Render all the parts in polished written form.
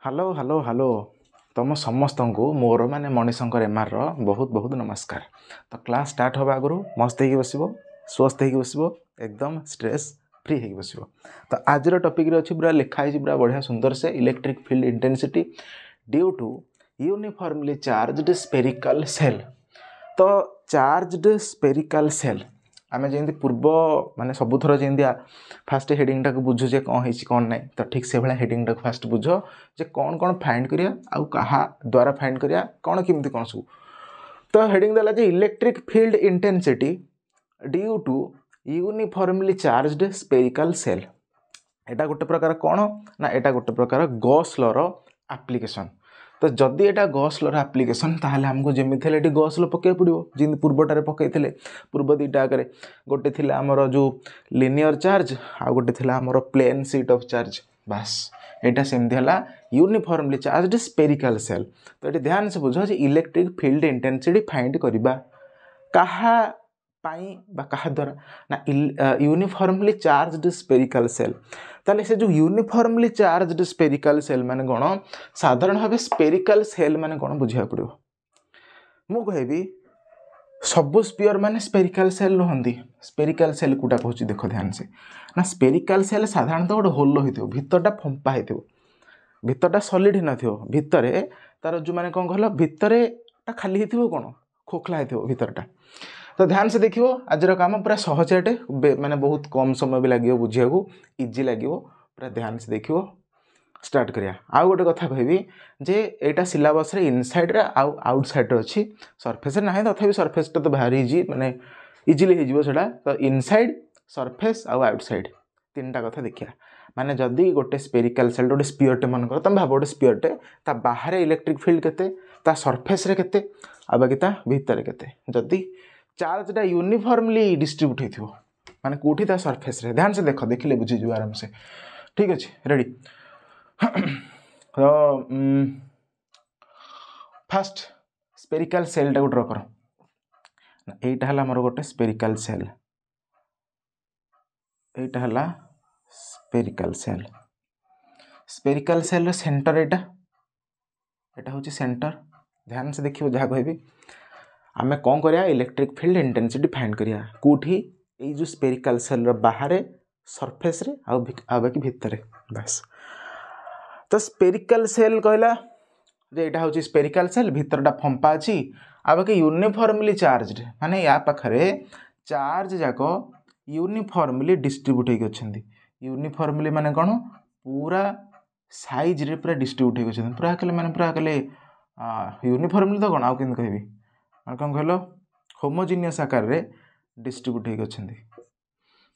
Hello hello hello तुम समस्त को मोर माने मणिशंकर एमआर बहुत बहुत नमस्कार। तो क्लास स्टार्ट होगा आगु मस्त हो बस स्वस्थ हो बस एकदम स्ट्रेस फ्री हो बस। तो आज टॉपिक अच्छी पूरा लिखाई पूरा बढ़िया सुंदर से electric field intensity due to uniformly charged spherical shell. तो चार्ज्ड स्पेरिकल सेल आम जमी पूर्व माने सबुथर जमी फास्ट हेडिंग टाक बुझुचे कौन है कौन ना। तो ठीक से भाया हेडिंग टाक फास्ट बुझ जे कौन कौन फाइंड करिया आउ कहा द्वारा फाइंड करिया कौन केमती कौन सब। तो हेडिंग देला जे electric field intensity due to uniformly charged spherical shell. एटा गोटे प्रकार कौन ना एटा गोटे प्रकार गॉस लॉ रो एप्लीकेशन। तो जदि एटा गॉस लॉ रो एप्लीकेशन ताहले हमको जेमिति हेले गॉस लॉ पके पड़िबो जिन पूर्वटारे पकईथिले पूर्व दुईटा आगे गोटे थिला हमर जो लिनियर चार्ज आ गोटे थिला हमर प्लेन शीट ऑफ चार्ज बस एटा सेमती हला यूनिफॉर्मली चार्ज्ड स्पेरिकल सेल। तो ये ध्यान से बुझ जे इलेक्ट्रिक फील्ड इंटेंसिटी फाइंड करबा कहा पाई बा कहा द्वारा ना यूनिफॉर्मली चार्ज्ड स्पेरिकल सेल। ताले से जो यूनिफॉर्मली चार्ज्ड स्पेरिकल सेल माने कोन साधारण भाव स्पेरिकल सेल माने कोन बुझिया पड़ो। मु कहबी सबु स्पीयर माने स्पेरिकल सेल रहंदी। स्पेरिकल सेल कोटा कहूची देखो ध्यान से ना स्पेरिकल सेल साधारणतः गोटे होल होइथिबो भितरटा फंपा होइथिबो भितरटा सॉलिड ही नथिबो भितरे तार जो माने कोन कहलो भितरे ता खाली होइथिबो कोन खोखला होइथिबो भितरटा। तो ध्यान से देखियो आज काम पूरा सहज अटे माने बहुत कम समय भी लगे बुझिया को इजी लगे पूरा ध्यान से देखियो स्टार्ट करिया। आउ गोटे कथा कहबी जे एटा सिलेबस रे इनसाइड रे आउ आउटसाइड रे अछि सरफेस रे नाही तथापि सरफेस टा तो भारी इजी माने इजीली हे जिवो सेटा। तो इनसाइड सरफेस आउ आउटसाइड तीनटा कथा देखिया। माने जदि गोटे स्पेरिकल सेल गोटे स्पीयर टे मन कर तम भाव गोटे स्पीयर टे ता बाहर इलेक्ट्रिक फील्ड केते ता सरफेस रे केते आ बाकी ता भीतर केते जदि चार्ज टा यूनिफॉर्मली डिस्ट्रीब्यूट होइथिबो माने कोठी ता सरफेस रे। ध्यान से देखो देखिले बुझी जो आराम से ठीक अछि रेडी। तो फास्ट स्पेरिकल सेल टा ड्रा करो एटा हला हमर गोटे स्पेरिकल सेल एटा हला spherical cell. Spherical cell row centre एटा एटा होची सेंटर। ध्यान से देखियो जहा कहबी आमे कौन करिया इलेक्ट्रिक फील्ड इंटेंसिटी फाइंड करिया कोठी ए जो स्पेरिकल सेल रो बाहर सरफेस रे आ बाकी भीतर बस। तो स्पेरिकल सेल कहला जे एटा होची स्पेरिकल सेल भीतरटा फंपा अछि आ बाकी यूनिफॉर्मली चार्ज्ड माने या पाखरे चार्ज जाको यूनिफॉर्मली डिस्ट्रीब्यूट होई गछंदी। यूनिफॉर्मली माने कोन पूरा साइज रे पूरा डिस्ट्रीब्यूट होई गछंदी पूरा कले माने पूरा कले यूनिफॉर्मली तो कोन आउ केन कहबी कौन कहलो होमोजिनियस आकार रे डिस्ट्रीब्यूट हो गछंदी।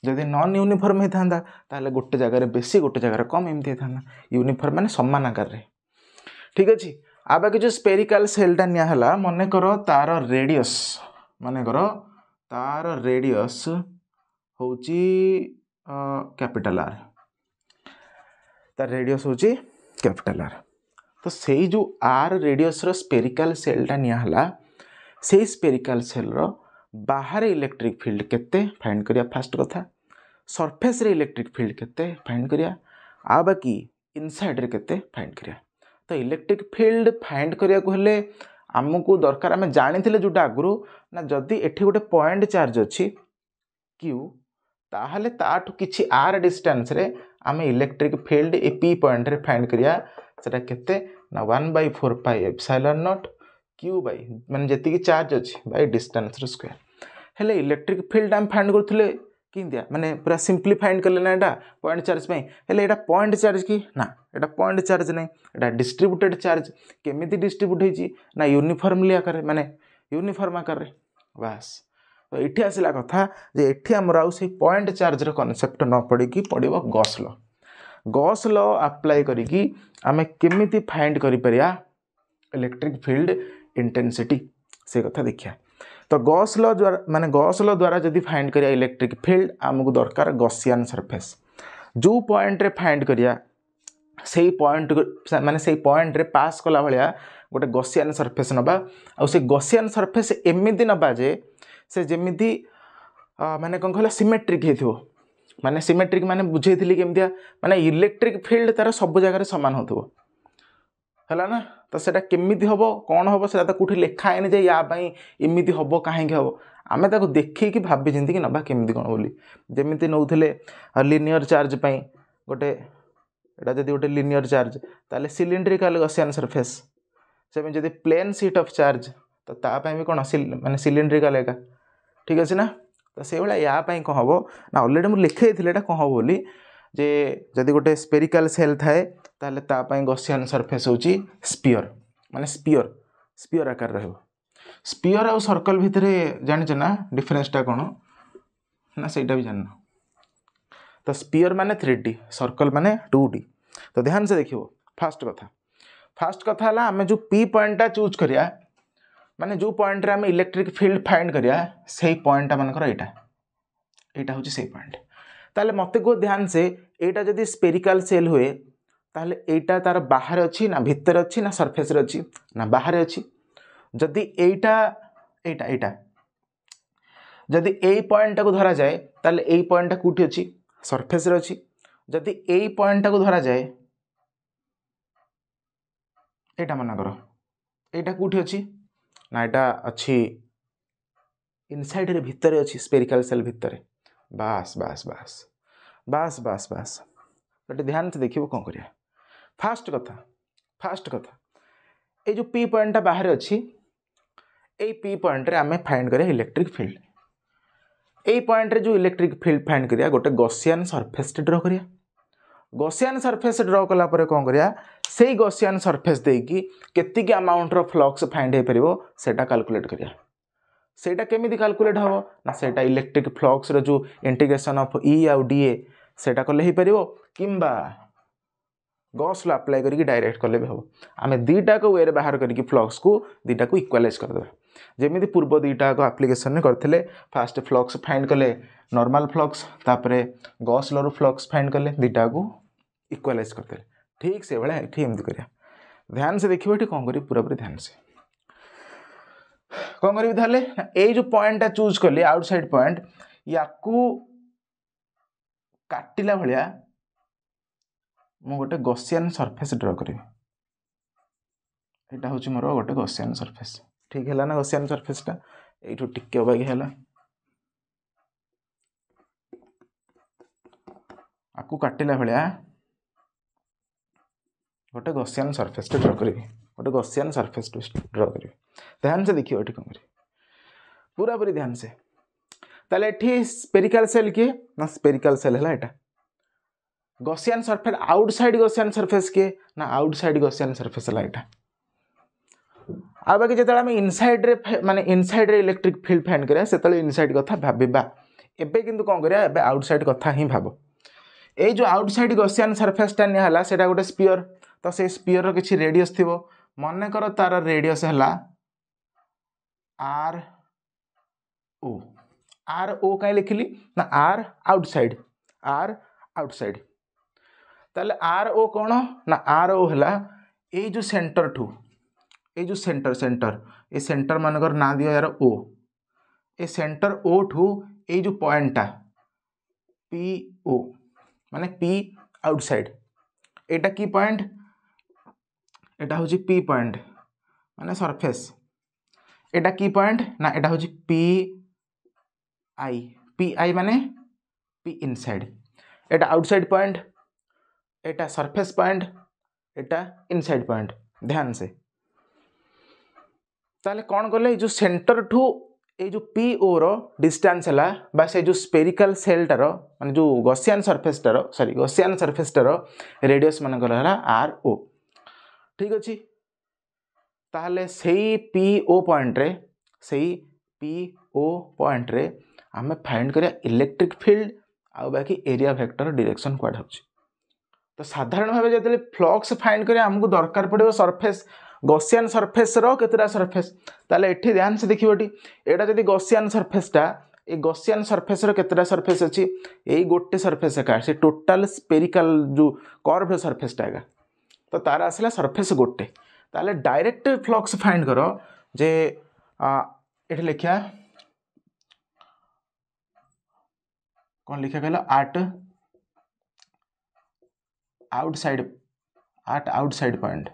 जदि नॉन यूनिफॉर्म होता ताहले गोटे जगह बेसी गोटे जगह कम एमती होता यूनिफॉर्म माने समान आकार रे ठीक अछि। आ बाकी जो स्पेरिकल सेलटा निया हला मने करो तार रेडियस माने करो तार रेडियस होची कैपिटल आर तार रेडियस होची कैपिटल आर। तो सेई जो आर रेडियस रो स्पेरिकल सेलटा निया हला सेई स्पेरिकल सेल रो बाहर इलेक्ट्रिक फील्ड केते फाइंड करिया फास्ट कथा सरफेस रे इलेक्ट्रिक फील्ड केते फाइंड करिया आ बाकी इनसाइड रे केते फाइंड करिया। तो इलेक्ट्रिक फील्ड फाइंड करिया को हेले हमकु दरकार आमे जानिथिले जोटा आगुरु ना जदि एठी गोटे पॉइंट चार्ज अछि क्यू ताहले ताठु किछि आर डिस्टेंस रे आमे electric field A P point रे फाइंड करिया सेटा केते ना 1/4 pi epsilon not q by माने जति की चार्ज अछि बाई डिस्टेंस रो स्क्वायर। हेले इलेक्ट्रिक फील्ड हम फाइंड करथले किंदिया माने पूरा सिंपली फाइंड करले ना एटा पॉइंट चार्ज पई हेले एटा पॉइंट चार्ज की ना एटा पॉइंट चार्ज नै एटा डिस्ट्रीब्यूटेड चार्ज केमिति डिस्ट्रीब्यूट होईची ना यूनिफॉर्मली आकार माने यूनिफॉर्म आकार रे बस। तो एठी आसिला कथा जे एठी हमर आउ से पॉइंट चार्ज रो कांसेप्ट न पड़ी की पड़िबो Gauss law. Gauss law apply करी की आमे केमिति फाइंड करि परिया इलेक्ट्रिक फील्ड इंटेंसिटी से कथा देखिया। तो गॉस लॉ द्वारा माने गॉस लॉ द्वारा जदि फाइंड करिया इलेक्ट्रिक फील्ड आमको दरकार गॉसियन सरफेस जो पॉइंट रे फाइंड करिया सेही पॉइंट माने सेही पॉइंट रे पास कला भलिया गोटे गॉसियन सरफेस नबा आ से गॉसियन सरफेस एमिति नबा जे से जेमिति माने कोन कहला सिमेट्रिक हेथिबो माने सिमेट्रिक माने बुझेइथिली केमतिया माने इलेक्ट्रिक फील्ड तार सब जगह रे समान होथबो है ना। तो सेटा केमिति हम कौन हम से कौटी लिखाएनि जे या इमिति हम कहीं हम आम ताको देखिए भाभी चिंतिक नवा केमिति कौन बोली जमी नौले लिनियर चार्ज गोटे एटा जदि गोटे लिनियर चार्ज ताले सिलिंड्रिकल गॉसियन सरफेस से जदि प्लेन शीट ऑफ चार्ज तो तापाई भी कौन माने सिलिंड्रिकल एका ठीक अच्छे ना। तो से भाया या कौन हम ना अलरेडी मुझे लिखे थी कौन हम बोली जे जदि गोटे स्पेरिकल सेल थाए ताले तापाई गॉसियन सरफेस होची स्पीयर माने स्पीयर आकार रहिबो। स्पीयर आउ सर्कल भितर जानिଛ ना डिफरेंसटा कौन ना सेटा भी जानना। तो स्पीयर माने 3D सर्कल माने 2D। तो ध्यान से देखियो फास्ट कथा है आम जो पी पॉइंटा चूज करिया माने जो पॉइंट रे आम इलेक्ट्रिक फील्ड फाइंड करिया से पॉइंटा मानकर एटा हूँ से पॉइंट। ताले मते को ध्यान से एटा जदि स्पेरिकल सेल हुए ताले एटा तार बाहर अच्छी ना भितर अच्छी ना सरफेस अच्छी ना बाहर अच्छी। जदि एटा एटा एटा जदि ए पॉइंट को धरा जाए ताले ए पॉइंट कोठी अच्छी सरफेस अच्छी। जदि ए पॉइंट को धरा जाए एटा मन कर एटा कोठी अच्छी ना एटा अच्छी इनसाइड रे भितर अच्छी स्पेरिकल सेल भितर। बास बास बास बास बास बास गोटे ध्यान से देखिए कौन करिया। फास्ट कथा ये जो पी पॉइंटा बाहर अच्छी ए पी पॉइंट रे आमे फाइंड करिया इलेक्ट्रिक फील्ड। ए पॉइंट रे जो इलेक्ट्रिक फील्ड फाइंड करिया गोटे गॉसियन सरफेस ड्रॉ करिया। गॉसियन सरफेस ड्रॉ कला परे कौन करिया से गॉसियन सरफेस देकी केतिक अमाउंट रो फ्लक्स फाइंड हो परिबो सेटा कैलकुलेट करिया। सेटा केमिति कैलकुलेट हबो ना सेटा इलेक्ट्रिक फ्लक्स रो जो इंटीग्रेशन ऑफ ई आउ डी ए सेटा कले ही परिबो किंबा गॉस लो अप्लाई करके डायरेक्ट कले भी हम आम दीटा को वे बाहर करके फ्लक्स को दीटा को इक्वालाइज करदे जमी पूर्व दीटा को एप्लिकेशन करते फास्ट फ्लक्स फाइंड कले नॉर्मल फ्लक्स तापरे गॉस लो फ्लक्स फाइंड कले दीटा को इक्वालाइज करते ठीक से भाया ये एमती करिया। ध्यान से देखिए ये कौन करी पूरापूरी ध्यान से कौन करी ताले ये जो पॉइंटा चूज कली आउटसाइड पॉइंट या काटिला भाया मु गोटे गॉसियन सरफेस ड्रॉ करी एटा हूँ मोर गोटे गॉसियन सरफेस ठीक है ना। गॉसियन सरफेसटा यू टिके अबागी है आपको काटिला भाया गोटे गॉसियन सरफेस ड्रॉ करी गोटे गॉसियन सरफेस ड्रॉ करी। ध्यान से देखिए ये कौन करी पूरा पूरी ध्यान से ताले एठी स्पेरिकल सेल किए ना स्पेरिकल सेल है एटा Gaussian surface outside Gaussian surface के ना आउटसाइड गॉसियन सरफेस है एटा। आ बाकी जो आम इनसाइड रे माने इनसाइड रे इलेक्ट्रिक फील्ड फाइंड करिया से इनसाइड कथा भाबा एबे किंतु कौन करिया एबे आउटसाइड कथा ही भाबो। ए जो आउटसाइड गॉसियन सरफेसटा निहला सेटा गोटे स्पीयर तो से स्पीयर रो किछि रेडियस थिबो मन कर तार रेडियस है आर ओ कहीं लिखिली ना आर आउटसाइड ताले आर ओ कौन ना आर ओ है ये जो सेंटर ठू ये जो सेंटर ये सेंटर मानकर ना दियो यार ओ ए सेंटर ओ ठू ये जो पॉइंटा पी ओ माने पी आउटसाइड एटा की पॉइंट एटा हूँ पी पॉइंट माने सरफेस एटा की पॉइंट ना एटा हूँ पी आई माने पी इनसाइड एटा आउटसाइड पॉइंट एटा सरफेस पॉइंट एटा इनसाइड पॉइंट। ध्यान से ताले कौन कले जो सेंटर ठू ये जो पी ओ रो डिस्टेंस है बा से जो स्पेरिकल सेलटार माने जो गॉसियन सरफेसटार रेडियस मान आर ओ ठीक अच्छी ताहले सही पी ओ पॉइंट रे आमे फाइंड करिया इलेक्ट्रिक फील्ड आ बाकी एरिया वेक्टर डायरेक्शन क्वाड होची। तो साधारण भाव जब फ्लक्स फाइंड करिया हमको दरकार पड़ो सरफेस गॉसियन सरफेस रो केतरा सरफेस ताले एठी ध्यान से देखिबोटी एटा जदी गॉसियन सरफेसटा ए गॉसियन सरफेस रो केतरा सरफेस अछि एई गोटे सरफेस का से टोटल स्पेरिकल जो कर्व सरफेसटा है तो तार आसला सरफेस गोटे ताले डायरेक्ट फ्लक्स फाइंड करो जे एठी लिखिया कौन लिखा कहला आट आउटसाइड पॉइंट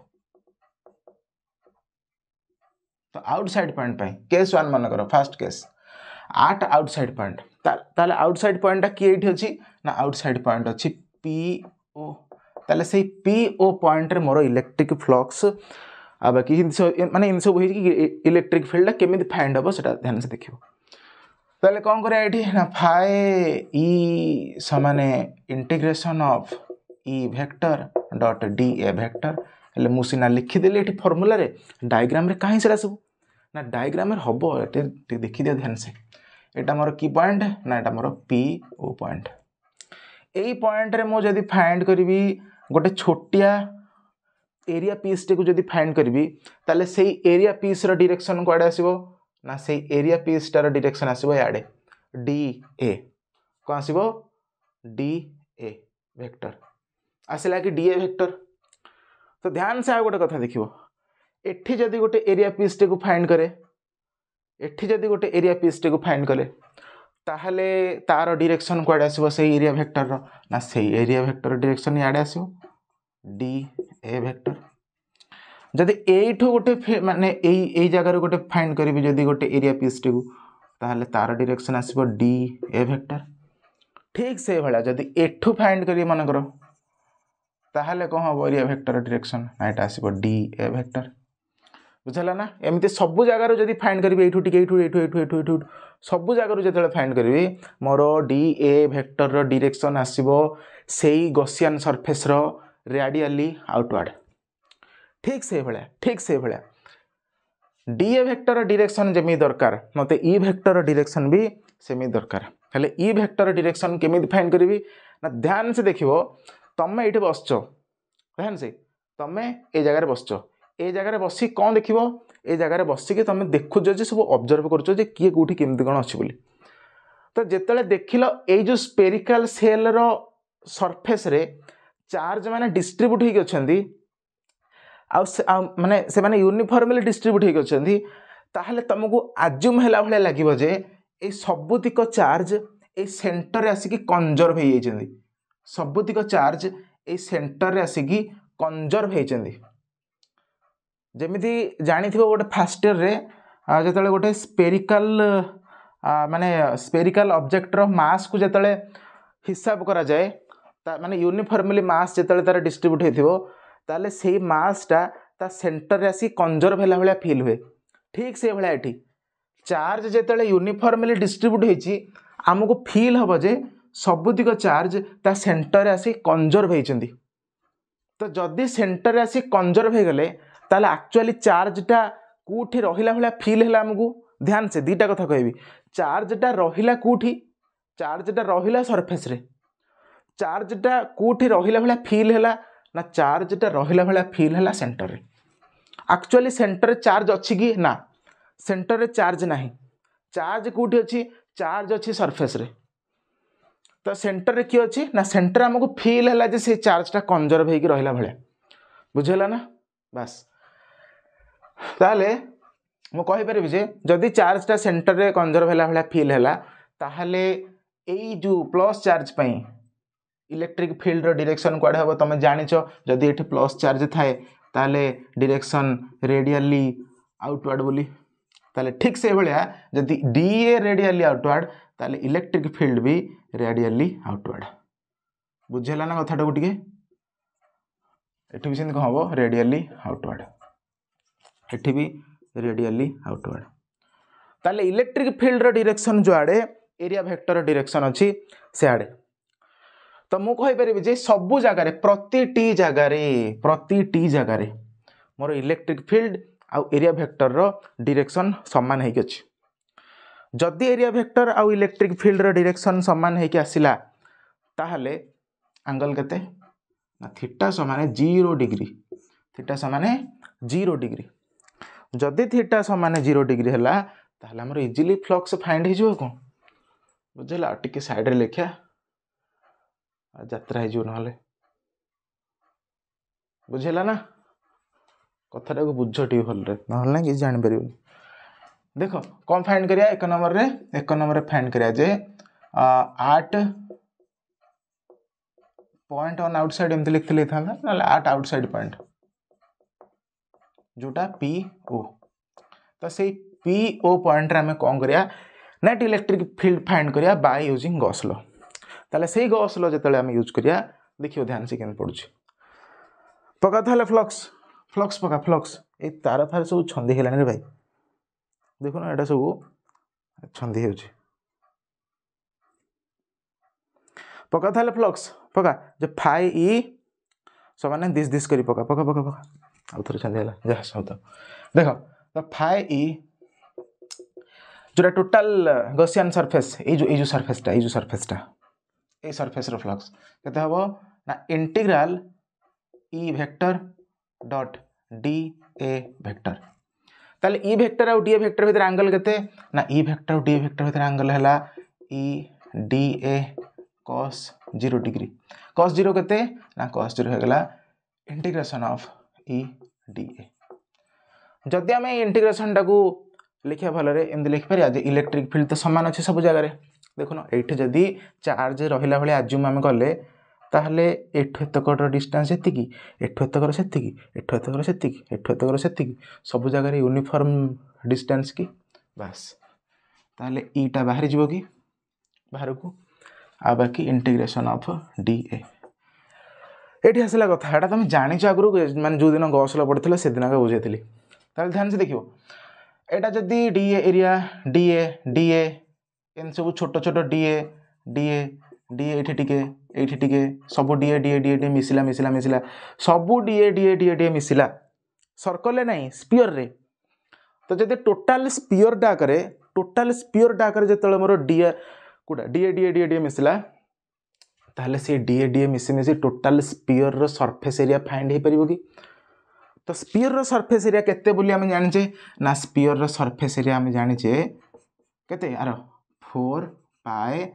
तो आउटसाइड पॉइंट केस 1 मन कर फास्ट केस आट आउटसाइड पॉइंट ताले आउटसाइड पॉइंटा किए एठी अछि ना आउटसाइड पॉइंट अछि PO ताले से PO पॉइंट रे मोर इलेक्ट्रिक फ्लक्स आ बाकी माने इन सब होई कि इलेक्ट्रिक फील्ड केमिति फाइंड हबो सेटा ध्यान से देखियो ताले कोन करे एठी ना फाई E समाने integration of E vector dot DA vector हेले मु सिना लिखि देली एठी फार्मूला रे डायग्राम रे काहे सेरा सब ना डायग्राम रे हबो एटे देखि दियो ध्यान से एटा मोर की पॉइंट ना एटा मोर PO पॉइंट एई पॉइंट रे मो जदी फाइंड करबी गोटे छोटिया एरिया पीस टे को जदी फाइंड करबी ताले सेई एरिया पीस रो डायरेक्शन कोडे आसीबो ना सेई एरिया पीस टार डायरेक्शन आसीबो याडे DA को आसीबो DA वेक्टर आसिला कि DA वेक्टर तो ध्यान से आ गोटे कथा देखिबो एठी जदी गोटे एरिया पीस टे को फाइंड करे एठी जदी गोटे एरिया पीस टे को फाइंड करे ताहले तार डायरेक्शन कोडे आसीबो सेई एरिया वेक्टर रो ना सेई एरिया वेक्टर डायरेक्शन याडे आसीबो DA वेक्टर जदि एठो गोटे माने एई जगह रे गोटे फाइंड करबी जदि गोटे एरिया पीस टे को ताहले तार डायरेक्शन आसीबो DA वेक्टर ठीक से भला जदि एठो फाइंड करी मन करो ताहले कोन हो एरिया वेक्टर डायरेक्शन ना एटा आसीबो DA वेक्टर बुझला ना एमती सब जगह रो जदि फाइंड करबी एठो टिके एठो सब जगह रो जतले फाइंड करबी मोर DA वेक्टर रो डायरेक्शन आसीबो सेई गॉसियन सरफेस रो रेडियली आउटवर्ड ठीक से भला DA वेक्टर डायरेक्शन जेमी दरकार मते E वेक्टर डायरेक्शन भी सेमी दरकार हेले E वेक्टर डायरेक्शन केमिति फाइंड करबी ना ध्यान से देखिबो तमे एठी बसचो ध्यान से तमे ए जगह रे बसचो ए जगह रे बसी कोन देखिबो ए जगह रे बसी के तमे देखु जे सब ऑब्जर्व करचो जे किए कोठी केमिति कोन अछि बोली तो जेतले देखिलो ए जो स्पेरिकल सेल रो सरफेस रे चार्ज माने डिस्ट्रीब्यूट हे अछंदी आ माने से माने यूनिफॉर्मली डिस्ट्रीब्यूट हे अछंदी ताहले तुमको अज्यूम हैला भले लागिबो जे ए सबुतिक चार्ज ए सेंटर रे आसी कि कंजर्व हे जाइछंदी सबुतिक चार्ज ए सेंटर रे आसी कि कंजर्व हे जाइछंदी जेमिति जानिथिबो गोटे फास्ट ईयर रे जेतले गोटे स्पेरिकल माने स्पेरिकल ऑब्जेक्ट रो मास को जेतले हिसाब करा जाए माने यूनिफॉर्मली मास जेतले तार डिस्ट्रीब्यूट हेथिबो ताले सेही मास ता सेंटर रे आसी कंजर्व हैला भलिया फील हुए ठीक से भलिया एठी चार्ज जेतले यूनिफॉर्मली डिस्ट्रीब्यूट हेची हमको फील हबो जे सबुतिक चार्ज ता सेंटर रे आसी कंजर्व हेचंदी तो जदी सेंटर रे आसी कंजर्व हे गले ताले एक्चुअली चार्ज टा कोठी रहिला भलिया फील हैला हमको ध्यान से दीटा कथा कहबी चार्ज टा रहिला कोठी चार्ज टा रहिला सरफेस रे चार्ज टा कोठी रहिला भलिया फील हैला ना चार्ज टा रहिला भलिया फील हैला सेंटर रे एक्चुअली सेंटर रे चार्ज अछि कि ना सेंटर रे चार्ज नाही चार्ज कोठी अछि चार्ज अछि सरफेस रे तो सेंटर रे कि अछि ना सेंटर हमको फील हैला जे से चार्ज टा कंजर्व हे कि रहिला भलिया बुझला ना बस ताले मु कहि परबी जे जदी चार्ज टा सेंटर रे कंजर्व हैला भलिया फील हैला ताहले एई जो प्लस चार्ज पई इलेक्ट्रिक फील्ड रो डायरेक्शन कोडे हबो तमे जानिचो जदी एठी प्लस चार्ज थाए ताले डायरेक्शन रेडियली आउटवर्ड बोली ताले ठीक से भलिया जदी DA रेडियली आउटवर्ड ताले इलेक्ट्रिक फील्ड भी रेडियली आउटवर्ड बुझेला ना कथाटा को टिके एठी भी सेन कहबो रेडियली आउटवर्ड एठी भी रेडियली आउटवर्ड ताले इलेक्ट्रिक फील्ड रो डायरेक्शन जो आडे एरिया वेक्टर डायरेक्शन अछि से आडे तो मु कहि परिबि जे सबु जगह रे प्रति टी जगह रे मोर इलेक्ट्रिक फील्ड आ एरिया वेक्टर रो डायरेक्शन समान हे कि अछि जदी एरिया वेक्टर आ इलेक्ट्रिक फील्ड रो डायरेक्शन समान हे कि आसिला ताहले एंगल केते ना थीटा समान 0 डिग्री थीटा समान 0 डिग्री जदी थीटा समान 0 डिग्री हला ताहले हमर इजीली फ्लक्स फाइंड हे जो को बुझला टिके साइड रे लेख्या यात्रा हो ना बुझेला ना कथाटा को बुझ टी भल ना कि जान पार देख कौन फाइंड करिया एक नंबर रे फाइंड करिया जे 8 पॉइंट ऑन आउटसाइड एमती लिखते था ना 8 आउटसाइड पॉइंट जोटा PO तो से PO पॉइंट रे आम कौन करिया नेट इलेक्ट्रिक फील्ड फाइंड करिया बाय यूजिंग गॉस लॉ। ताले से गॉस लॉ जतले आम यूज करिया देखियो ध्यान से केन पडुछि पका थाले फ्लक्स फ्लक्स पका फ्लक्स ए तार फार सब छंदी हेलानी रे भाई देखो ना एटा सब छंदी हेउछि पका थाले फ्लक्स पका जे फाई ई समान दिस करी पका पका पका पका आउ थोड़े छंदी हेला जा सब तो देखो तो फाई ई जोटा टोटल गॉसियन सरफेस ए जो सरफेस रो फ्लक्स केते हबो ना integral E vector dot D A vector ताले ई वेक्टर और डी ए वेक्टर भीतर एंगल केते ना ई वेक्टर और डी ए वेक्टर भीतर एंगल हैला E D A cos 0 degree cos 0 केते ना cos 0 हो गेला integration of E D A जदि आम इंटीग्रेशन टाकू लिखा भलरे एमती लिखि पारिया जे इलेक्ट्रिक फील्ड तो समान अच्छे सब जगह देखुन ये जदि चार्ज रहा भाई आज्यूम आम कले ताहले एठु एतकर डिस्टेंस एतिकी एठु एतकर सेतिकी एठु एतकर सेतिकी एठु एतकर सेतिकी सब जगह यूनिफॉर्म डिस्टेंस की बस ताहले ईटा बाहर जीवो कि बाहर को आ बाकी इंटीग्रेशन ऑफ डी ए एठी आसला कथा एटा तुम जानिछ आगरु माने जो दिन गॉस लॉ पढ़िथिलो से दिन का बुझेथिली ताहले ध्यान से देखियो एटा जदि D A area D A N सब छोट छोट डी ए एठी टिके सब डी ए मिसिला सब डी ए मिसिला सर्कल नहीं स्पीयर रे तो जदि टोटल स्पीयर डाकरे जतले मोर डी ए मिसिला ताहले से डी ए मिसी टोटल स्पीयर रो सरफेस एरिया फाइंड हे परिबो कि तो स्पीयर रो सरफेस एरिया केते बोली हम जानिचे ना स्पीयर रो सरफेस एरिया हम जानिचे केते आरो 4 पाई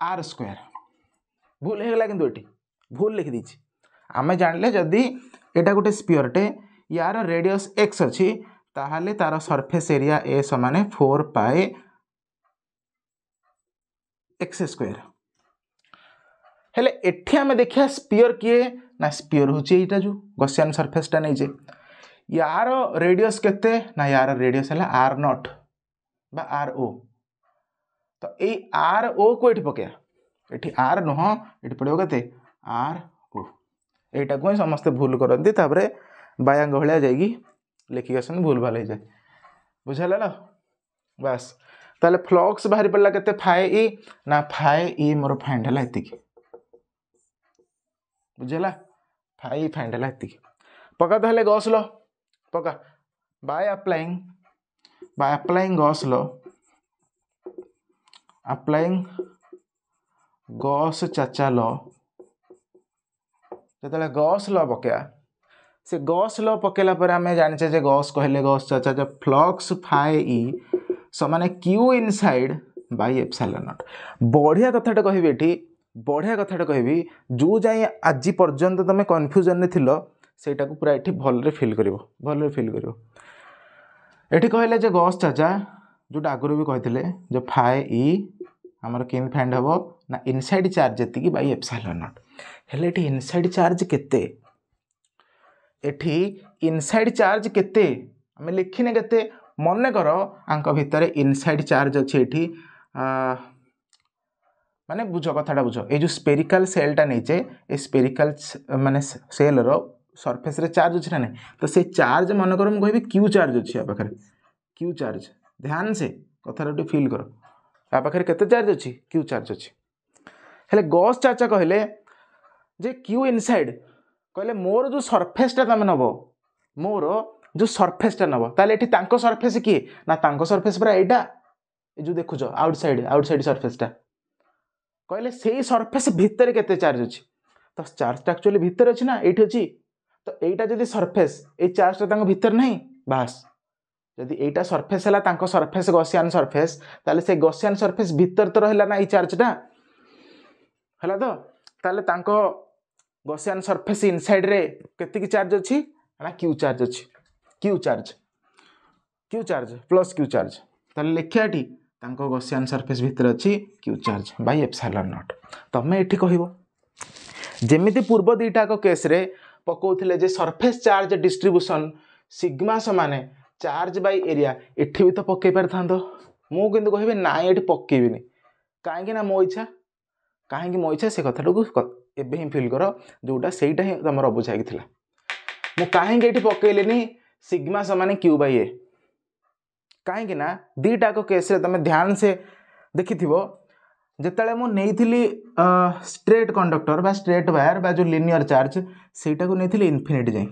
आर स्क्वायर भूल हो गला किंतु एटी भूल लिखि दीची आमे जानले जदी एटा गोटे स्पीयर टे यार रेडियस x अछि ताहाले तार सरफेस एरिया a समान 4 पाई x स्क्वायर हेले एठी आमे देखिया स्पीयर किए ना स्पीयर होची एटा जो गॉसियन सरफेस टा नै जे यार रेडियस केते ना यार रेडियस हला r नॉट बा ro तो ए ro को एठी पकेया एठी r नुह एठी पड़ो केते ro एटा को समस्त भूल करंती तापरे बायांग भलिया जाईगी लिखिगसन भूल भाल जाए बुझाला ना बस ताले फ्लक्स बाहरी पड़ला केते फाई ई ना फाई ई मोर फाइंड हला एतिकी बुझला फाई फाइंड हला एतिकी पका ताले गॉस लॉ पका bye applying Gauss law applying Gauss चाचा लॉ जतले गॉस लॉ पकेया से गॉस लॉ पकेला पर आमे जानिचे जे गॉस कहले गॉस चाचा जे फ्लक्स फाई ई समान Q inside by epsilon not बढ़िया कथाटा कहबी एठी बढ़िया कथाटा कहबी जो जाई आज पर्यंत तमे कन्फ्यूजन ने थिलो सेटा को पूरा एठी भल रे फील करिवो एठी कहले जे गॉस चाचा जो आगुरु भी कहथिले जो फाई ई हमर केन फाइंड हबो ना इनसाइड चार्ज जति की बाय एप्सिलॉन नॉट हेले एठी इनसाइड चार्ज केते एठी इनसाइड चार्ज केते हमें लिखिने केते मने करो आंक भितर इनसाइड चार्ज अछि एठी माने बुझो कथाटा बुझो ए जो स्पेरिकल सेल टा नैचे ए स्पेरिकल माने सेल रो सरफेस रे चार्ज अछि ना नै तो से चार्ज मन करो हम कहबी क्यू चार्ज अछि आ पाखरे क्यू चार्ज ध्यान से कथाटा फील करो आ पाखरे केते चार्ज अछि क्यू चार्ज अछि हेले गॉस चाचा कहले जे क्यू इनसाइड कहले मोर जो सरफेस टा तमे नबो मोर जो सरफेस टा नबो ताले एठी तांको सरफेस की ना तांको सरफेस पर एटा ए जो देखुजो आउटसाइड सरफेस टा कहले सेही सरफेस भीतर केते चार्ज अछि तो चार्ज टा एक्चुअली भीतर अछि ना एठी अछि तो एटा जदी सरफेस ए चार्ज टा तांको भीतर नहीं बस जदी एटा सरफेस हला तांको सरफेस गॉसियन सरफेस ताले से गॉसियन सरफेस भीतर तो रहला ना ए चार्ज टा हला तो ताले तांको गॉसियन सरफेस इनसाइड रे केते की चार्ज अछि ना क्यू चार्ज अछि Q charge plus Q charge ताले लिखियाटी तांको गॉसियन सरफेस भीतर अछि Q charge by epsilon not तमे एठी कहिबो जेमिति पूर्व दुईटा को केस रे पकोथिले जे सरफेस चार्ज डिस्ट्रीब्यूशन सिग्मा समान चार्ज बाय एरिया एठी भी तो पकई पार था मु किंतु कहबी ना ये पकेबिनी कहीं ना मो इच्छा कहीं मो इच्छा से कथा एबे ही फिल कर जोटा सेटा ही तुम अबुझा था मु कहीं पकईलेनी सिग्मा समान क्यू बाय ए कहीं ना दीटा केस तुम ध्यान से देखि जिते मुझे स्ट्रेट कंडक्टर बा स्ट्रेट वायर बा जो लिनियर चार्ज सेटा को नहीं इनफिनिटी जाए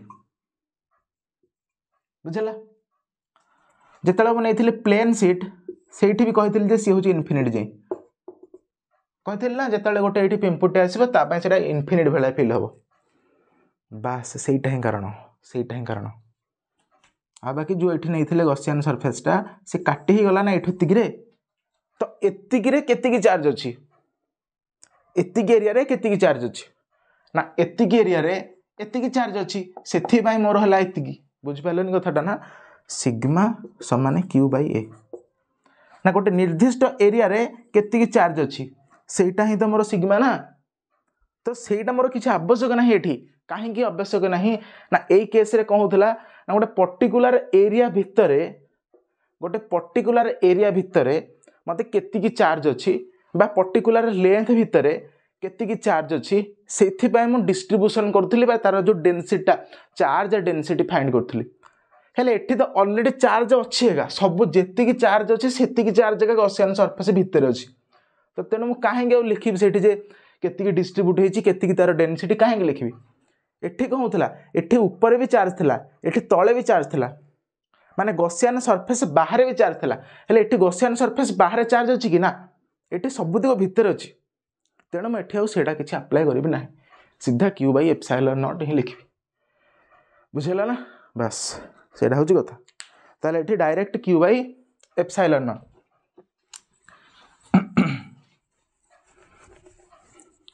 बुझला जिते मुझे प्लेन सीट से भी कही सी हूँ इनफिनिटी जाए कही ना जिते गोटे ये पिंपुटे आसपा से इनफिनिट भाया फिल हम बास सेटा ही कारण आ बाकी जो ये नहीं गसियन सरफेसटा से काटी ही गला ना ये तो एतिकी केतिकी चार्ज अच्छी एतिकी एरिया रे केतिकी चार्ज अच्छी ना एतिकी एरिया रे एतिकी चार्ज अच्छी से मोर है एतिकी बुझिपारे कथाटा ना सिग्मा समान क्यू बाय ए ना गोटे निर्दिष्ट एरिया रे केतिकी चार्ज अच्छी सेटा ही तो मोर सिग्मा ना तो सेटा मोर किसी आवश्यक ना ये कहीं आवश्यक ना ना यही केस रे कौन होता ना गोटे पर्टिकुलर एरिया भितर गोटे पर्टिकुलर एरिया भितर मत केतिकी चार्ज अच्छी बा पर्टिकुलर लेंथ भितर केतिकी चार्ज अच्छी से डिस्ट्रीब्यूशन करुँगी तार जो डेनसीटा चार्ज डेनसीटी फाइंड करुँगी हेले एठी तो ऑलरेडी चार्ज अच्छी है सब जी चार्ज अच्छी से चार्ज का गसियन सरफेस भितर अच्छी तो तेणु मुझे कहीं लिखी से केतिकी डिस्ट्रीब्यूट होती केतिकी तार डेनसीटी कहीं लिखी एठी कौन होता एठी ऊपर भी चार्ज थिला एठी तले भी चार्ज थिला माने गसियन सरफेस बाहर भी चार्ज थिला हेले एठी गसियन सरफेस बाहर चार्ज अच्छी कि ना एठी सबुतिक भितर अच्छी तेणु मुझे सेटा किसी अप्लाई करी ना सीधा क्यू बाय एप्सिलॉन नॉट ही लिखी बुझेगा ना बस सेटा हूँ कथा ताले एठी direct Q by epsilon not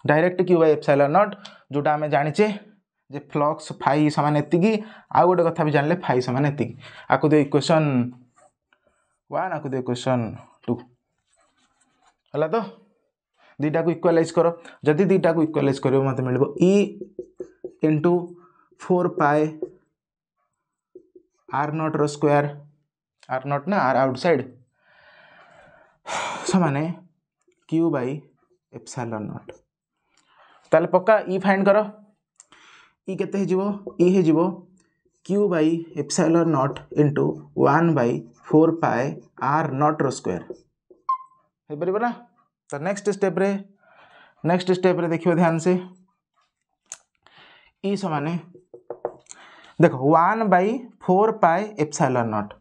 direct Q by epsilon not जोटा आम जाचे जे फ्लक्स फाई समान एतिकी आउ गोटे कथा भी जानले फाई समान एतिकी आकु दे इक्वेशन 1 आकु दे इक्वेशन 2 हला तो दीटा को इक्वलाइज करो जदि दीटा को इक्वलाइज करो मत मिलबो e into 4 pi r not row square r naught ना आर आउटसाइड समान क्यू बाय एप्सिलॉन नॉट ताले पक्का ई फाइंड करो ई केते हे जीवो ई हे जीवो q by epsilon naught into 1 by 4 pi r not row square हे परिबो ना तो नेक्स्ट स्टेप रे देखियो ध्यान से ई समाने देखो 1 by 4 pi epsilon not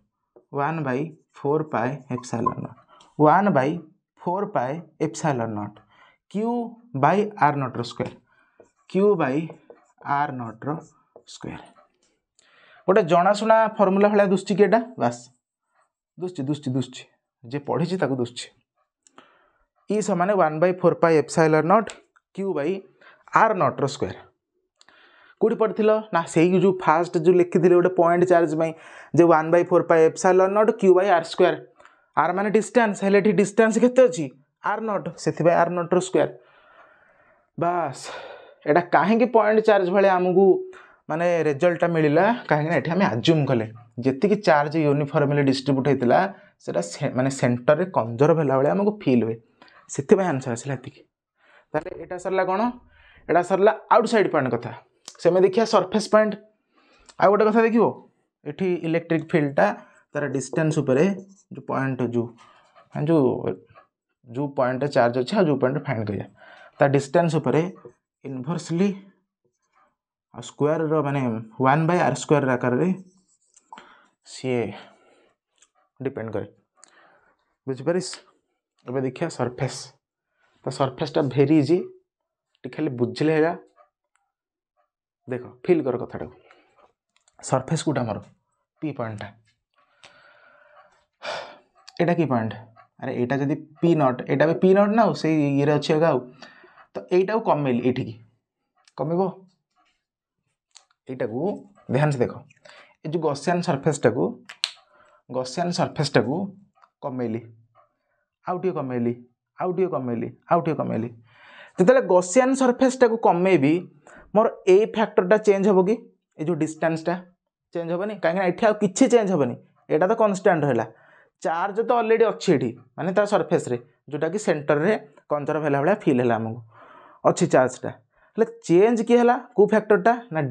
1 by 4 pi epsilon not 1 by 4 pi epsilon not q by r not row square q by r not row square गोटे जनाशुना फर्मूला भाया दुष्टि कि बास दुष्टि जे पढ़ी दुष्टि ई समान 1 by 4 pi epsilon not q by r not row square कौटी पढ़ी ना से जो फास्ट जो लिखी गोटे पॉइंट चार्ज में जे 1 by 4 pi epsilon not q by r square r माने डिस्टेंस हेले डिस्टेंस केते अछि आर नॉट से आर नॉट रो स्क्वायर बास एटा कहीं पॉइंट चार्ज भाई आमको माने रिजल्टा मिलला कहीं आम आज्यूम कले जी चार्ज यूनिफॉर्मली डिस्ट्रीब्यूट होता है माने सेंटर रे कंजर्व होला भाई आमको फील हुए से आंसर आसला ताले एटा सरला कौन एटा सरला आउटसाइड पॉइंट कथा से देखिए सरफेस पॉइंट आ गोटे कथा देखो ये इलेक्ट्रिक फील्डटा तार डिस्टेंस उपरे जो पॉइंट जो पॉइंट चार्ज अच्छे जो पॉइंट फाइंड करिया तार डिस्टेंस उपरे इनवर्सली स्क्वायर रो माने 1 बाय आर स्क्वायर आकार रे सी डिपेंड करे बुझिपारिस अब देखिए सरफेस तो सरफेसटा भेरी इजी खाली बुझले है देख फील कर कथा सरफेस कोटा मोर पी पॉइंट एटा की पॉइंट अरे एटा जदि पी नॉट एटा भी पी नॉट ना से ये अच्छे आउ तो यहीटा कमेली ये कमिब यहीटा को ध्यान से देख ये जो गसियन सरफेसटा को कमेली आउ टे कमेली आउ टे कमेली आउ टे कमेली जिते गसियन सरफेसटा को कमेबी मोर ए फैक्टरटा चेंज हम कि ये जो डिस्टेंसटा चेंज हेनी कहीं ये किसी चेंज हेनी एटा तो कन्स्टांट रहा चार्ज तो ऑलरेडी अच्छी ये माने तार सरफेस रे जोटा कि सेंटर रे कंजर्व है भाया फिल है आमको अच्छी चार्जटा हेल्ले चेंज किए है कौ फैक्टरटा ना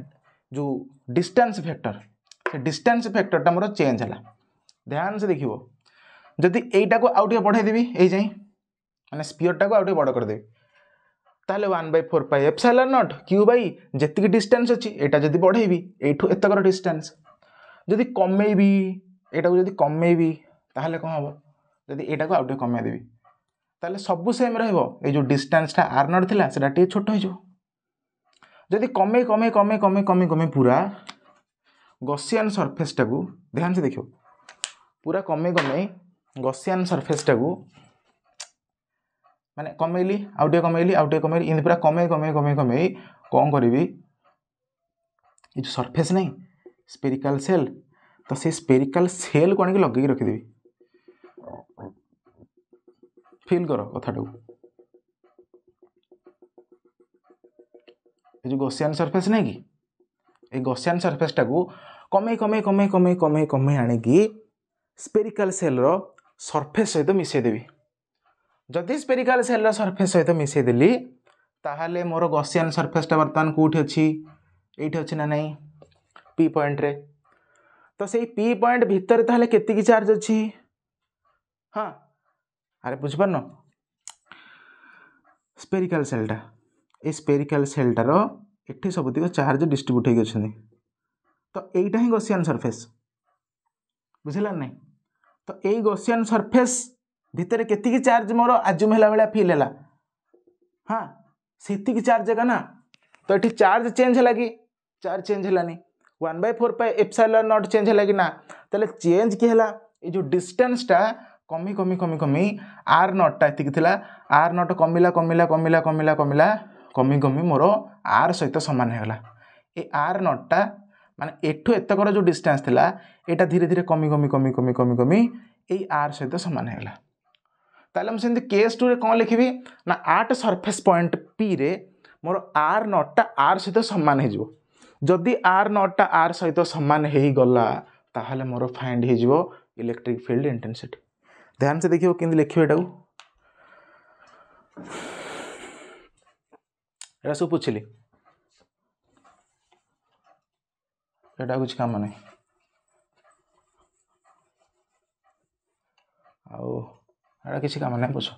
जो डिस्टेंस फैक्टर से डिस्टेंस फैक्टरटा मोर चेंज है ध्यान से देखिए जदि यहीटा को आउ बढ़ाईदेवी ये जाए मैंने स्पीयरटा को आउ बड़ करदेवी ताहले 1/4 एप्सिलॉन नॉट क्यू बाई जेतिक डिस्टेंस अच्छी एटा जदि बढ़ेबी एठू एतकर डिस्टेंस जदि कमेबी एटा को जदि कमेबी ताहले कौन हम जदि एटा को आउ कमेदेवी ताहले सबू सेम रहिबो ए जो डिस्टेंसटा आर नॉट थिला सेटा टे छोट हो जो जदि कमे कमे कमे कमे कमे कमे पूरा गॉसियन सरफेसटा को ध्यान से देखियो पूरा कमे कमे गॉसियन सरफेसटा को माने कमेली आउटे कमेली इन पूरा कमे कमे कमे कमे कौन करी ये जो सरफेस नहीं स्पेरिकल सेल तो से स्पेरिकल सेल को आने लगे रखीदेवी फिल कर कथा जो गॉसियन सरफेस नहीं कि ये गॉसियन सरफेसटा को कमे कमे कमे कमे कमे कमे आनिकी स्पेरिकल सेल रो सरफेस सहित मिसेदेवी जदि स्पेरिकल सेल सरफेस सहित मिसेदेली ताहले मोर गॉसियन सरफेसटा बर्तमान कौटी अच्छी ये अच्छी ना नहीं पी पॉइंट रे तो से पी पॉइंट भितर ताहले केतिकी चार्ज अच्छी हाँ अरे बुझिपारन स्पेरिकल सेलटा ये स्पेरिकल सेलटार एठी सबुतिक चार्ज डिस्ट्रीब्यूट होगी अच्छे तो यहीटा ही गॉसियन सरफेस बुझिला नहीं तो यही गॉसियन सरफेस भितर केतिकी चार्ज मोर आजुम है भाया फिल है हाँ सेतिकी चार्ज जगह ना तो ये चार्ज चेंज है कि चार्ज चेंज है 1/4 एप्सिलॉन नॉट चेंज है कि ना ताले चेंज कि है ये जो डिस्टेंसटा कमी कमी कमी कमी आर नॉटटा एति थिला आर नॉट कमिला कमिला कमिला कमिला कमिला कमी कमी मोर आर सहित सामान होगा ये आर नॉटटा माने एठू एतकर जो डिस्टेंस थिला एटा धीरे धीरे कमी कमी कमी कमी कमी कमी ये आर सहित सामान होगा ताले मुझे केस 2 रे कौन लिखी ना आट सरफेस पॉइंट पी रे मोर आर नॉटटा आर सहित सामान हो जदि आर नॉटटा आर सहित सामान हो गला ताहले मोर फाइंड हो इलेक्ट्रिक फील्ड इंटेंसिटी ध्यान से देखिए कि लिखिए एटा सब पूछली एटा कुछ काम नहीं आउ एटा किसी काम नहीं पूछ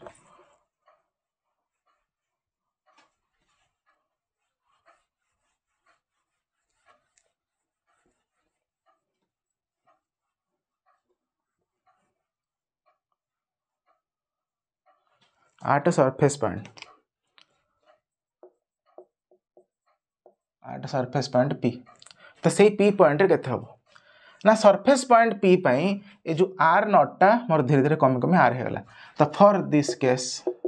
आट सरफेस पॉइंट पी तो से पी पॉइंट रे केते हम ना सरफेस पॉइंट पी पाई ये जो आर नॉटटा मोर धीरे धीरे कमी कमी आर हो गला तो फॉर दिस केस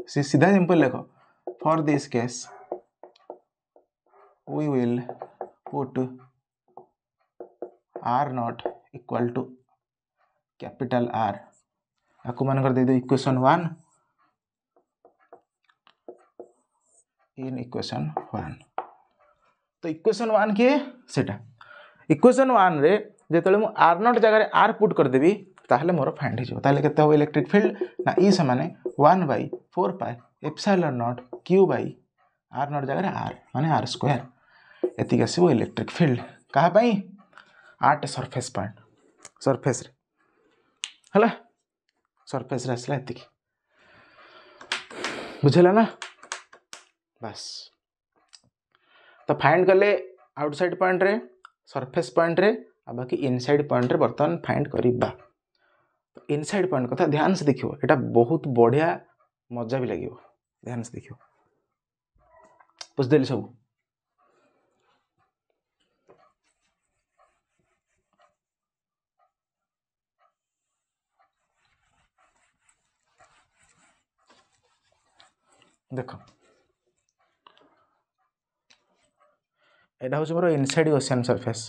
सीधा सिंपल लिख for this case we will put r naught equal to capital r आपको मान कर दे दो इक्वेशन 1 इन इक्वेशन 1 तो इक्वेशन 1 किए सेटा इक्वेशन 1 रे जेतले मु आर नॉट जगह आर पुट कर देबी ताहले मोर फाइंड हो ताहले केते हो इलेक्ट्रिक फील्ड ना ई समाने 1/4 pi epsilon not q by r naught जगह आर माने आर स्क्वायर एतिक आसीबो इलेक्ट्रिक फील्ड कहा पाई आट सरफेस पॉइंट सरफेस रे हला सरफेस रे आसला एतिक बुझला ना बस तो फाइंड कले आउटसाइड पॉइंट रे सरफेस पॉइंट रे आ बाकी इनसाइड पॉइंट रे बर्तमान फाइंड करिबा तो इनसाइड पॉइंट कथा ध्यान से देखियो एटा बहुत बढ़िया मजा भी लागियो ध्यान से देखियो बुझ देली सब देखो एटा हूँ मोर इनसाइड गॉसियन सरफेस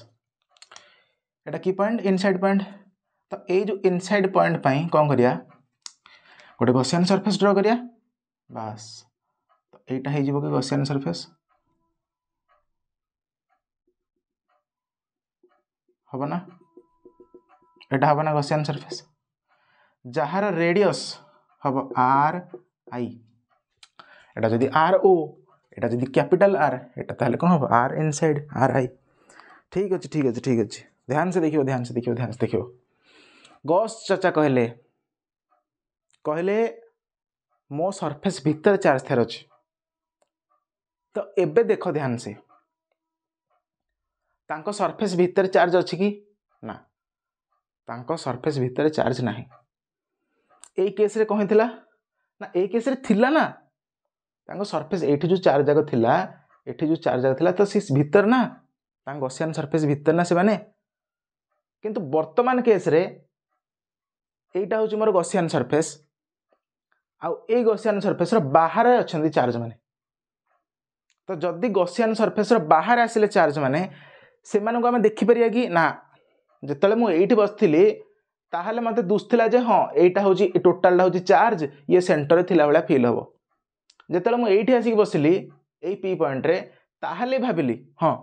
एटा की पॉइंट इनसाइड पॉइंट तो ये जो इनसाइड पॉइंट पाई कौन करिया गोटे गॉसियन सरफेस ड्रॉ करिया बास तो एटा है कि गॉसियन सरफेस हम ना एटा हम ना गॉसियन सरफेस जार रेडियस हम आर आई एटा जदि आर ओ एटा जदि कैपिटल आर एटा ताहले कोन हम आर इनसाइड आर आई। ठीक अच्छे ठीक अच्छे ठीक अच्छे ध्यान से देखियो ध्यान से देखियो ध्यान से देखियो गॉस चाचा कहले कहले मो सरफेस भीतर चार्ज थार अच्छे तो एबे देख ध्यान से तांको सरफेस भीतर चार्ज अच्छी कि ना तांको सरफेस भीतर चार्ज नाही ए केस रे कहितला ना ए केस रे थिला ना तांको सरफेस एठी जो चार्ज जाक थिला एठी जो चार्ज जाक थिला तो सी भीतर ना तांको गॉसियन सरफेस भीतर ना से माने किंतु वर्तमान केस रे एटा होची मोर गॉसियन सरफेस आ ए गॉसियन सरफेस रो बाहर अछंदी चार्ज माने तो जदि गॉसियन सरफेस रो बाहर आसिले चार्ज माने से माने को हम देखि परिया कि ना जेतले मु एठी बसथिली ताहले मते दुसथिला जे हां एटा होची टोटल होची चार्ज ये सेंटर थिला बेला फील हबो जेतले मु एठी आसी बसली ए पी पॉइंट रे ताहले भाबिली हां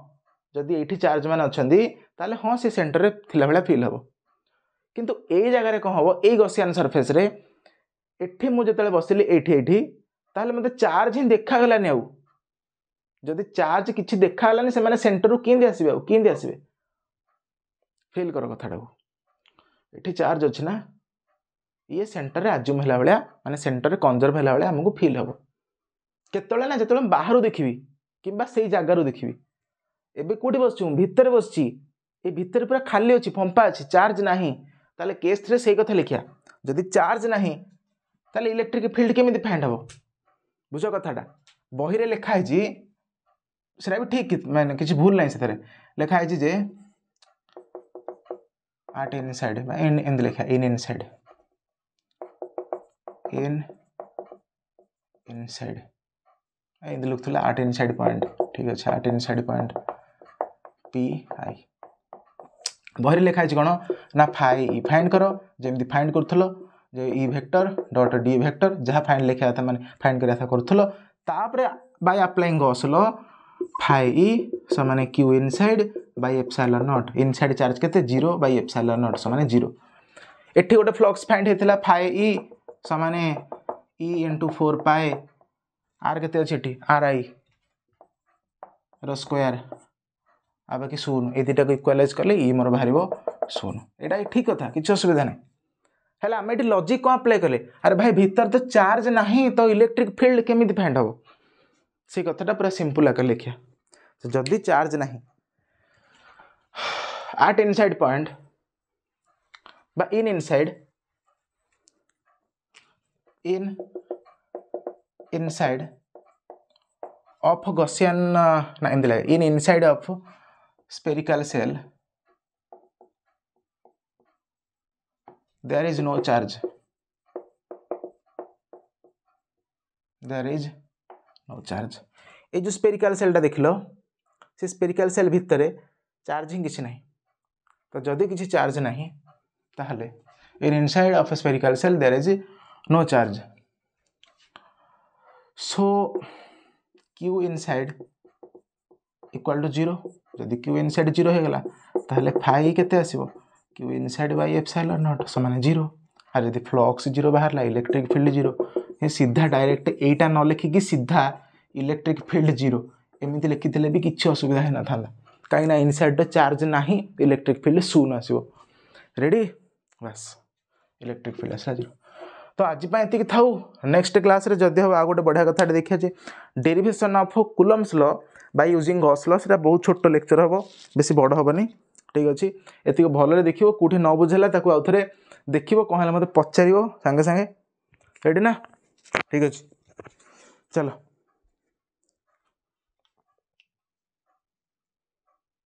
जदि एठी चार्ज माने अछंदी ताहले हां से सेंटर रे थिला बेला फील हबो किंतु ए जगह रे कोन हबो ए गॉसियन सरफेस रे एठी मु जेतले बसली एठी ताहले मते चार्ज ही देखा गलानी आउ जदि चार्ज किछि देखा गलानी से माने सेंटर रु किंदी आसीबे आउ किंदी आसीबे फील करो कथाटा को एठी चार्ज अछि ना ये सेंटर रे अज्यूम हला बेला माने सेंटर रे कंजर्व हला बेला हमकु फील हबो केतले ना जेतले बाहरु देखिबी किबा सेई जागा रु देखिबी एबे कोठी बसछु भीतर बसछि ए भीतर पूरा खाली अछि फंपा अछि चार्ज नाही ताले केस रे सेई कथा लिखिया जदि चार्ज नाही ताले इलेक्ट्रिक फील्ड केमिति फाइंड हबो बुझो कथाटा बही रे लिखा है जी सेरा भी ठीक माने किछि भूल नाही सेथरे लिखा है जी जे आर्ट इनसाइड इन लिखा in inside in inside in लिखुला आर्ट इनसाइड पॉइंट ठीक अछि at inside point P I बहरे लिखा है कौन ना फाई फाइंड करो जमी फाइंड करूथलो जे E vector dot D vector जहाँ फाइंड लिखा था माने फाइंड करिया था करूथलो तापरे by applying Gauss law phi E समान Q inside by epsilon naught inside charge केते 0 बाय एप्सिलॉन नॉट समान 0 एठी गोटे फ्लक्स फाइंड हेतिला फाई ई समान ई इनटू 4 पाई आर केते अछि एठी आर आई रो स्क्वायर आ बाकी 0 ए दुटा को इक्वलाइज करले ई मोर बाहरिबो 0 एटा ठीक कथा किछ असुविधा नै हैला हम एठी लॉजिक को अप्लाई करले अरे भाई भीतर तो चार्ज नाही तो इलेक्ट्रिक फील्ड केमिति फाइंड हबो से कथाटा पूरा सिंपल आकर लिखिया तो जदि चार्ज नाही एट इनसाइड पॉइंट बा इन inside in inside of Gaussian ना इन दिला in inside of spherical cell there is no charge ये जो spherical cell टा देखलो से spherical cell भितर चार्जिंग किसी नहीं तो जदि किसी चार्ज नहीं ताहले in inside of a spherical cell there is no charge so q inside equal to 0 जदि q इनसाइड 0 हो गला ताहले फाई केते आसीबो q inside by epsilon naught समान 0 आ जदि फ्लक्स 0 बाहरला इलेक्ट्रिक फील्ड 0 ये सीधा डायरेक्ट एटा न लिखि कि सीधा इलेक्ट्रिक फील्ड 0 एमिति लिखिथिले भी किछ असुविधा है ना थाला काई ना इनसाइड चार्ज नाही इलेक्ट्रिक फील्ड 0 आसीबो रेडी बस इलेक्ट्रिक फील्ड आसा 0 तो आज पा एति थाउ नेक्स्ट क्लास रे जदि हो आ गोटे बढ़िया कथा देखिया जे derivation of Coulomb's law by using Gauss law से बहुत छोट लेक्चर हम बेसी बड़ हेनी ठीक अच्छे ये भल देखिए कौटी न बुझेला ताकू आउ थे देखिए कौन है मत पचार सांगे सांगे रेडी ना ठीक अच्छे चलो।